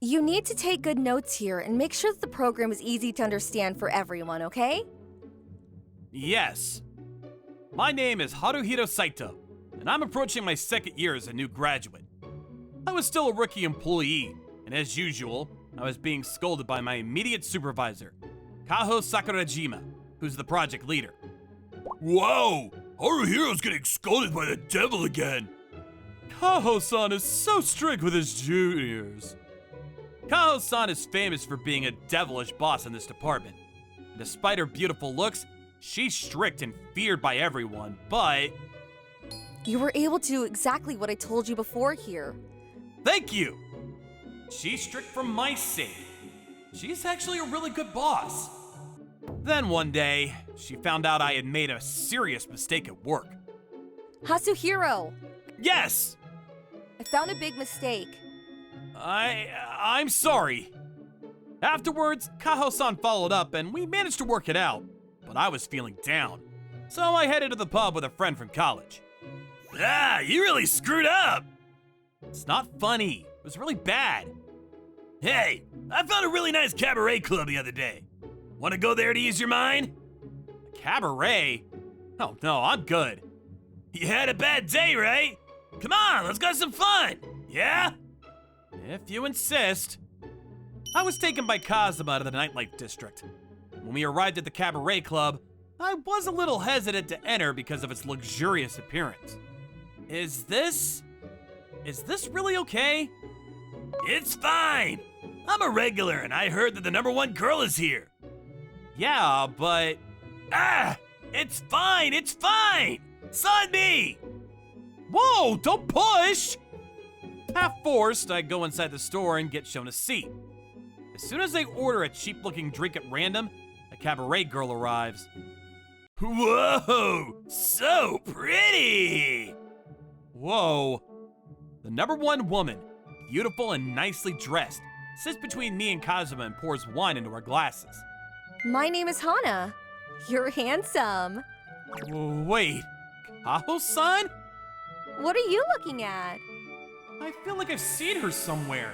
You need to take good notes here and make sure that the program is easy to understand for everyone, okay? Yes. My name is Haruhiro Saito, and I'm approaching my second year as a new graduate. I was still a rookie employee, and as usual, I was being scolded by my immediate supervisor, Kaho Sakurajima, who's the project leader. Wow! Haruhiro's getting scolded by the devil again! Kaho-san is so strict with his juniors. Kaho-san is famous for being a devilish boss in this department. Despite her beautiful looks, she's strict and feared by everyone, but... You were able to do exactly what I told you before here. Thank you! She's strict for my sake. She's actually a really good boss. Then one day, she found out I had made a serious mistake at work. Hasuhiro! Yes! I found a big mistake. I'm sorry. Afterwards, Kaho-san followed up and we managed to work it out, but I was feeling down. So I headed to the pub with a friend from college. Ah, you really screwed up! It's not funny. It was really bad. Hey, I found a really nice cabaret club the other day. Want to go there to ease your mind? A cabaret? Oh no, I'm good. You had a bad day, right? Come on, let's go have some fun, yeah? If you insist. I was taken by Kazuma to the nightlife district. When we arrived at the cabaret club, I was a little hesitant to enter because of its luxurious appearance. Is this really okay? It's fine. I'm a regular and I heard that the #1 girl is here. Yeah, but... Ah, it's fine, it's fine. Sign me. Whoa, don't push! Half forced, I go inside the store and get shown a seat. As soon as I order a cheap-looking drink at random, a cabaret girl arrives. Whoa, so pretty! Whoa. The #1 woman, beautiful and nicely dressed, sits between me and Kazuma and pours wine into our glasses. My name is Hana. You're handsome. Wait, Kaho-san? What are you looking at? I feel like I've seen her somewhere.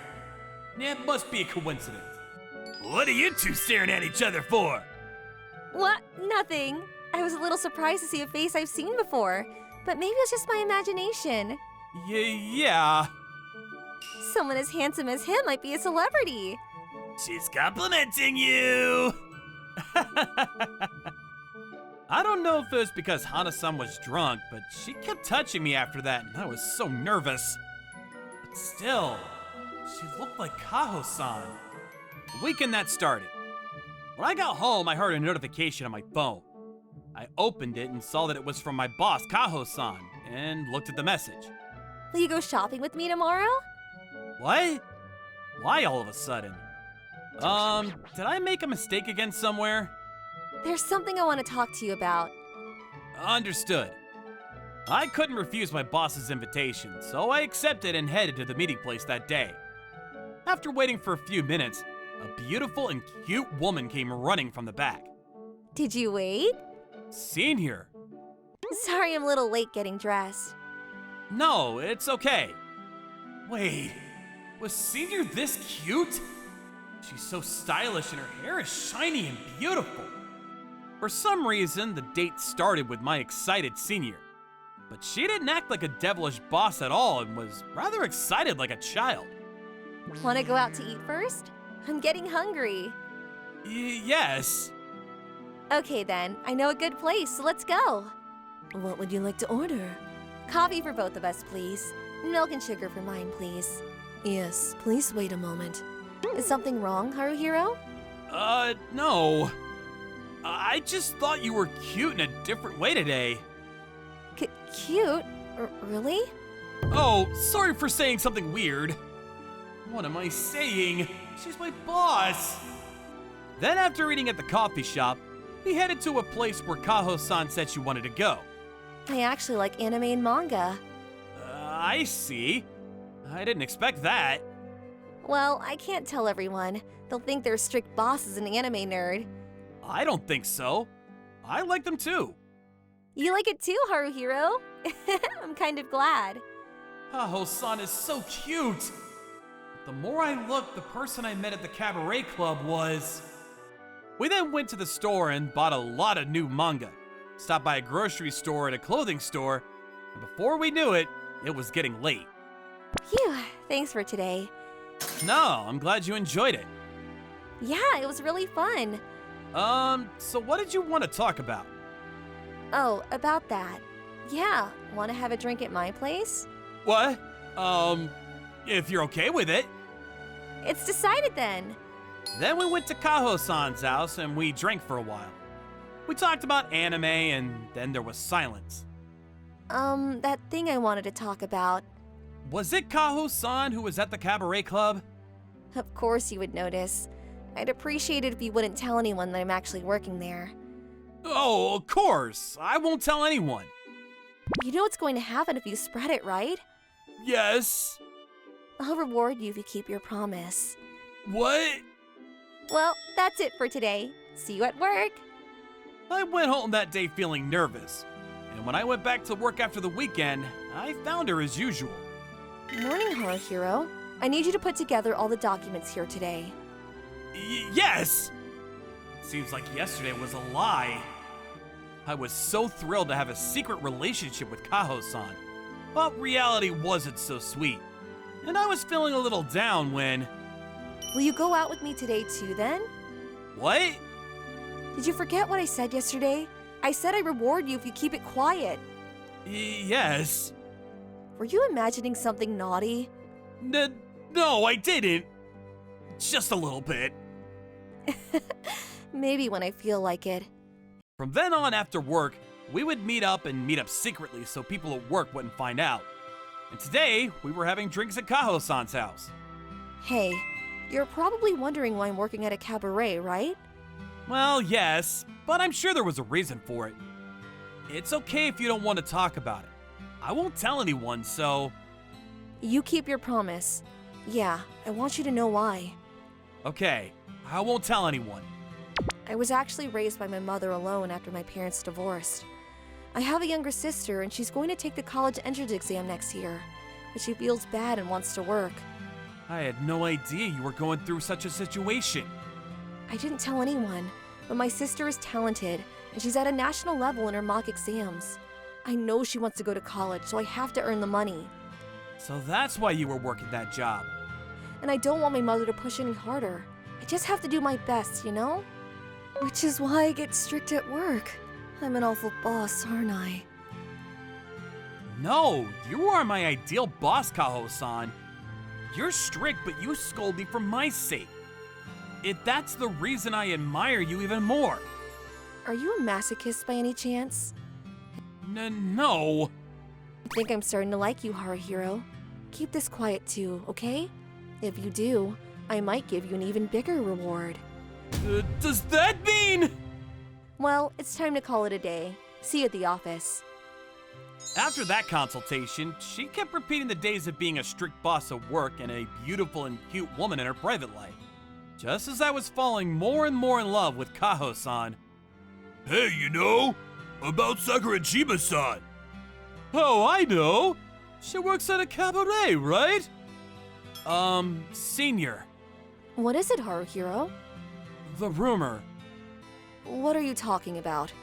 It must be a coincidence. What are you two staring at each other for? What? Nothing. I was a little surprised to see a face I've seen before, but maybe it's just my imagination. Yeah. Someone as handsome as him might be a celebrity. She's complimenting you. I don't know if it was because Hana-san was drunk, but she kept touching me after that, and I was so nervous. But still, she looked like Kaho-san. The weekend that started. When I got home, I heard a notification on my phone. I opened it and saw that it was from my boss, Kaho-san, and looked at the message. Will you go shopping with me tomorrow? What? Why all of a sudden? Did I make a mistake again somewhere? There's something I want to talk to you about. Understood. I couldn't refuse my boss's invitation, so I accepted and headed to the meeting place that day. After waiting for a few minutes, a beautiful and cute woman came running from the back. Did you wait? Senior. Sorry I'm a little late getting dressed. No, it's okay. Wait, was Senior this cute? She's so stylish and her hair is shiny and beautiful. For some reason, the date started with my excited Senior. But she didn't act like a devilish boss at all and was rather excited like a child. Want to go out to eat first? I'm getting hungry. Yes. Okay then, I know a good place, so let's go. What would you like to order? Coffee for both of us, please. Milk and sugar for mine, please. Yes, please wait a moment. Is something wrong, Haruhiro? No. I just thought you were cute in a different way today. Cute? Really? Oh, sorry for saying something weird. What am I saying? She's my boss. Then after eating at the coffee shop, we headed to a place where Kaho-san said she wanted to go. I actually like anime and manga. I see. I didn't expect that. Well, I can't tell everyone. They'll think their strict boss is an anime nerd. I don't think so. I like them too. You like it too, Haruhiro? I'm kind of glad. Kaho-san is so cute. the more I looked, the person I met at the cabaret club was... We then went to the store and bought a lot of new manga. Stopped by a grocery store and a clothing store, and before we knew it, it was getting late. Phew, thanks for today. No, I'm glad you enjoyed it. Yeah, it was really fun. So what did you want to talk about? Oh, about that. Yeah, want to have a drink at my place? What? If you're okay with it. It's decided then. Then we went to Kaho-san's house and we drank for a while. We talked about anime and then there was silence. That thing I wanted to talk about. Was it Kaho-san who was at the cabaret club? Of course you would notice. I'd appreciate it if you wouldn't tell anyone that I'm actually working there. Oh, of course. I won't tell anyone. You know what's going to happen if you spread it, right? Yes. I'll reward you if you keep your promise. What? Well, that's it for today. See you at work. I went home that day feeling nervous. And when I went back to work after the weekend, I found her as usual. Morning, Horror Hero. I need you to put together all the documents here today. Yes! It seems like yesterday was a lie. I was so thrilled to have a secret relationship with Kaho-san, but reality wasn't so sweet. And I was feeling a little down when... Will you go out with me today too, then? What? Did you forget what I said yesterday? I said I'd reward you if you keep it quiet. Yes. Were you imagining something naughty? No, I didn't. Just a little bit. Maybe when I feel like it. From then on after work, we would meet up secretly so people at work wouldn't find out. And today, we were having drinks at Kaho-san's house. Hey, you're probably wondering why I'm working at a cabaret, right? Well, yes, but I'm sure there was a reason for it. It's okay if you don't want to talk about it. I won't tell anyone, so... You keep your promise. Yeah, I want you to know why. Okay, I won't tell anyone. I was actually raised by my mother alone after my parents divorced. I have a younger sister and she's going to take the college entrance exam next year, but she feels bad and wants to work. I had no idea you were going through such a situation. I didn't tell anyone, but my sister is talented and she's at a national level in her mock exams. I know she wants to go to college, so I have to earn the money. So that's why you were working that job. And I don't want my mother to push any harder. I just have to do my best, you know? Which is why I get strict at work. I'm an awful boss, aren't I? No, you are my ideal boss, Kaho-san. You're strict, but you scold me for my sake. That's the reason I admire you even more. Are you a masochist by any chance? No. I think I'm starting to like you, Horror Hero. Keep this quiet too, okay? If you do, I might give you an even bigger reward. Does that mean? Well, it's time to call it a day. See you at the office. After that consultation, she kept repeating the days of being a strict boss at work and a beautiful and cute woman in her private life. Just as I was falling more and more in love with Kaho-san. Hey, you know, about Sakura-jima-san. Oh, I know. She works at a cabaret, right? Senior. What is it, Horror Hero? The rumor. What are you talking about?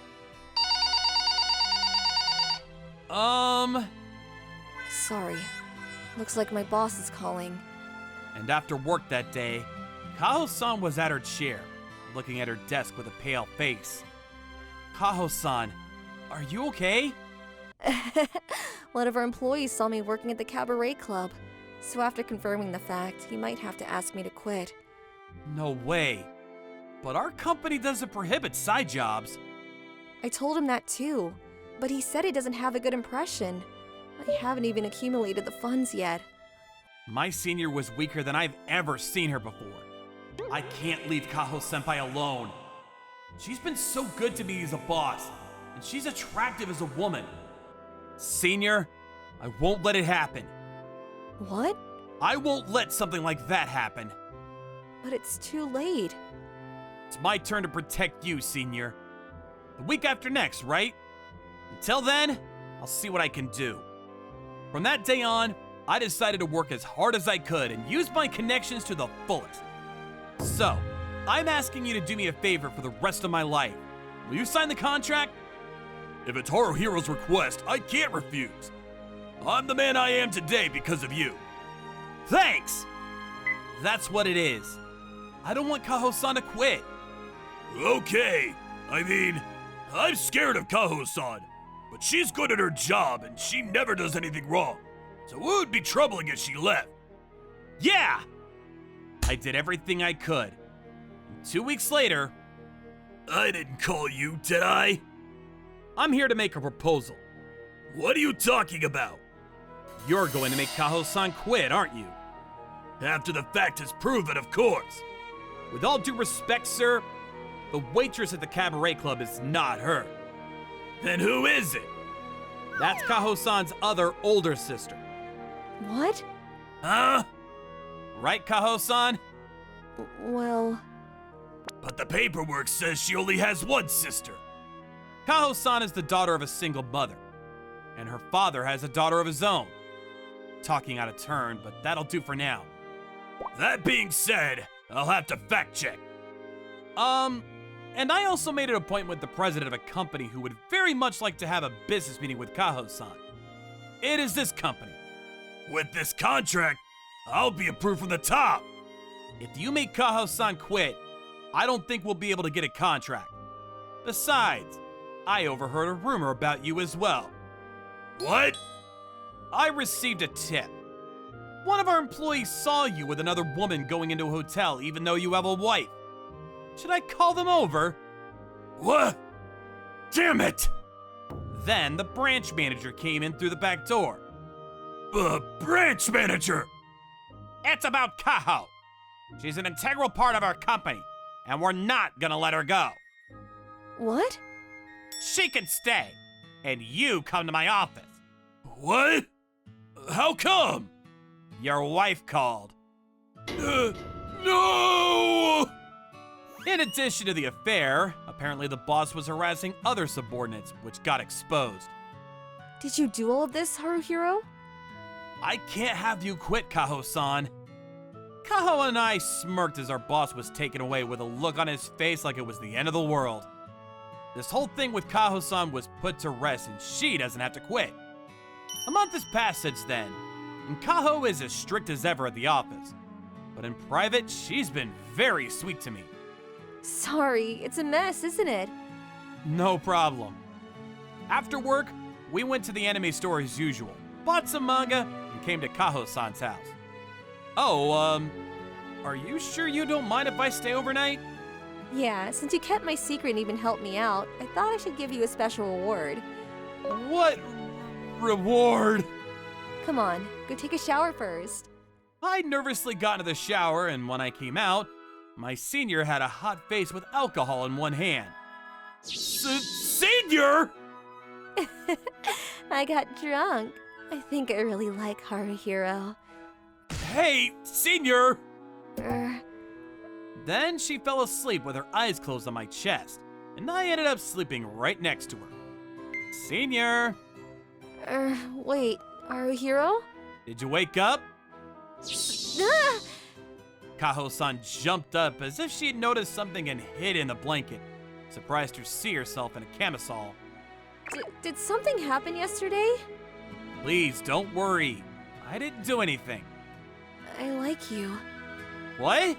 Sorry. Looks like my boss is calling. And after work that day, Kaho-san was at her chair, looking at her desk with a pale face. Kaho-san, are you okay? One of our employees saw me working at the cabaret club, so after confirming the fact, he might have to ask me to quit. No way. But our company doesn't prohibit side jobs. I told him that too, but he said he doesn't have a good impression. I haven't even accumulated the funds yet. My senior was weaker than I've ever seen her before. I can't leave Kaho-senpai alone. She's been so good to me as a boss, and she's attractive as a woman. Senior, I won't let it happen. What? I won't let something like that happen. But it's too late. It's my turn to protect you, Senior. The week after next, right? Until then, I'll see what I can do. From that day on, I decided to work as hard as I could and use my connections to the fullest. So, I'm asking you to do me a favor for the rest of my life. Will you sign the contract? If it's Haruhiro's request, I can't refuse. I'm the man I am today because of you. Thanks! That's what it is. I don't want Kaho-san to quit. Okay. I mean, I'm scared of Kaho-san, but she's good at her job and she never does anything wrong. So it would be troubling if she left. Yeah! I did everything I could. And 2 weeks later, I didn't call you, did I? I'm here to make a proposal. What are you talking about? You're going to make Kaho-san quit, aren't you? After the fact is proven, of course. With all due respect, sir, the waitress at the cabaret club is not her. Then who is it? That's Kaho-san's other older sister. What? Huh? Right, Kaho-san? Well, But the paperwork says she only has one sister. Kaho-san is the daughter of a single mother, and her father has a daughter of his own. Talking out of turn, but that'll do for now. That being said, I'll have to fact check. And I also made an appointment with the president of a company who would very much like to have a business meeting with Kaho-san. It is this company. With this contract, I'll be approved from the top. If you make Kaho-san quit, I don't think we'll be able to get a contract. Besides, I overheard a rumor about you as well. What? I received a tip. One of our employees saw you with another woman going into a hotel even though you have a wife. Should I call them over? What? Damn it! Then the branch manager came in through the back door. Branch manager! It's about Kaho. She's an integral part of our company, and we're not gonna let her go. what? She can stay, and you come to my office. What? How come? Your wife called. No! In addition to the affair, apparently the boss was harassing other subordinates, which got exposed. Did you do all of this, Haruhiro? I can't have you quit, Kaho-san. Kaho and I smirked as our boss was taken away with a look on his face like it was the end of the world. This whole thing with Kaho-san was put to rest and she doesn't have to quit. A month has passed since then, and Kaho is as strict as ever at the office. But in private, she's been very sweet to me. Sorry, it's a mess, isn't it? No problem. After work, we went to the anime store as usual, bought some manga, and came to Kaho-san's house. Oh, are you sure you don't mind if I stay overnight? Yeah, since you kept my secret and even helped me out, I thought I should give you a special reward. What reward? Come on, go take a shower first. I nervously got into the shower, and when I came out, my senior had a hot face with alcohol in one hand. Senior? I got drunk. I think I really like Haruhiro. Hey, senior! Then she fell asleep with her eyes closed on my chest, and I ended up sleeping right next to her. Senior, Wait, Haruhiro? did you wake up? Ah! Kaho-san jumped up as if she had noticed something and hid in the blanket, surprised to see herself in a camisole. Did something happen yesterday? Please don't worry. I didn't do anything. I like you. What?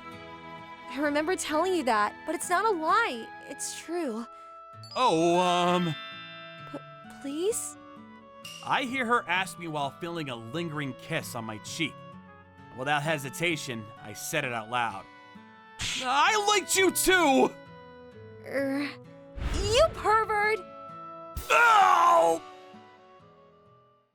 I remember telling you that, but it's not a lie. It's true. Oh, Please? I hear her ask me while feeling a lingering kiss on my cheek. Without hesitation, I said it out loud. I liked you too! You pervert! Ow!